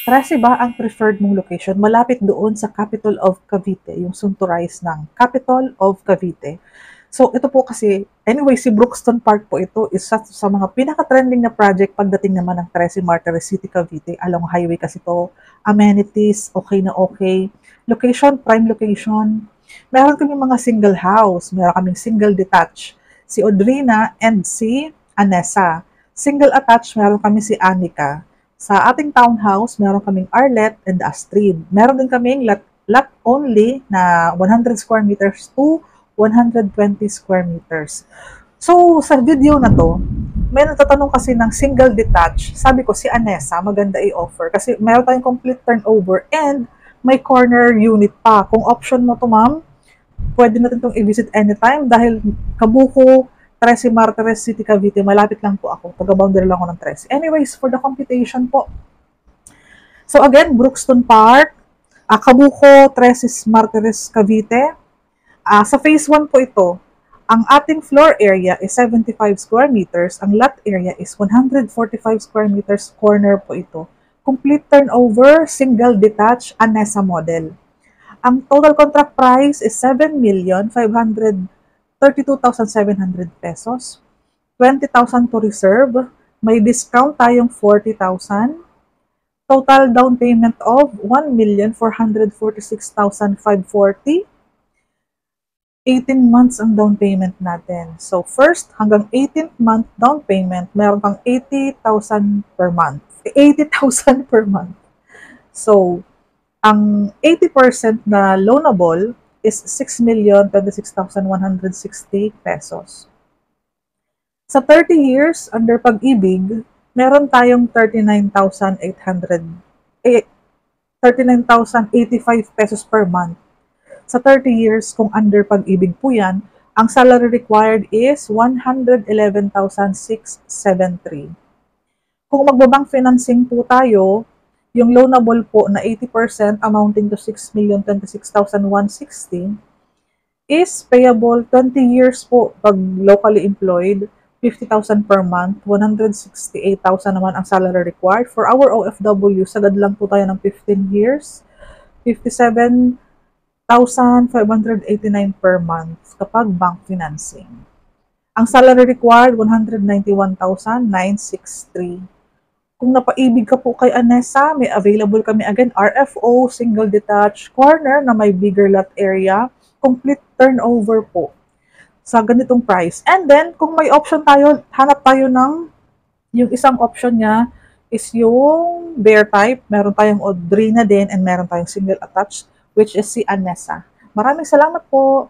Trece ba ang preferred mong location? Malapit doon sa capital of Cavite, yung soon to rise ng capital of Cavite. So ito po kasi, anyway, si Brookston Park po ito, isa sa mga pinaka-trending na project pagdating naman ng Trece Martires City, Cavite. Along highway kasi to, amenities, okay na okay. Location, prime location. Meron kami mga single house, meron kaming single detached. Si Audrina and si Anessa. Single attached, meron kami si Anika. Sa ating townhouse, meron kaming Arlet and Astrid. Meron din kaming lot only na 100 square meters to 120 square meters. So, sa video na to, may natatanong kasi ng single detached. Sabi ko, si Anessa, maganda i-offer. Kasi meron tayong complete turnover and may corner unit pa. Kung option mo to, ma'am, pwede natin itong i-visit anytime dahil Kabuko, Trece Martires City, Cavite, malapit lang po ako. Taga-boundary lang ako ng Trece. Anyways, for the computation po. So again, Brookston Park, Kabuko, Trece Martires, Cavite. Sa phase 1 po ito, ang ating floor area is 75 square meters. Ang lot area is 145 square meters. Corner po ito. Complete turnover, single detached, Anessa model. Ang total contract price is 7,532,700 pesos. 20,000 to reserve. May discount tayong 40,000. Total down payment of 1,446,540. 18 months ang down payment natin. So first hanggang 18th month down payment, meron kang 80,000 per month. 80,000 per month. So, ang 80% na loanable is 6,026,160 pesos. Sa 30 years, under Pag-ibig, meron tayong 39,085 pesos per month. Sa 30 years, kung under Pag-ibig po yan, ang salary required is 111,673. Kung magbabank financing po tayo, yung loanable po na 80% amounting to 6,026,160 is payable 20 years po pag locally employed, 50,000 per month, 168,000 naman ang salary required. For our OFW, sagad lang po tayo ng 15 years, 57,589 per month kapag bank financing. Ang salary required, 191,963. Kung napaibig ka po kay Anessa, may available kami again, RFO, single detached, corner na may bigger lot area, complete turnover po sa ganitong price. And then, kung may option tayo, hanap tayo ng, yung isang option niya is yung bear type. Meron tayong Audrina din and meron tayong single attached, which is si Anessa. Maraming salamat po.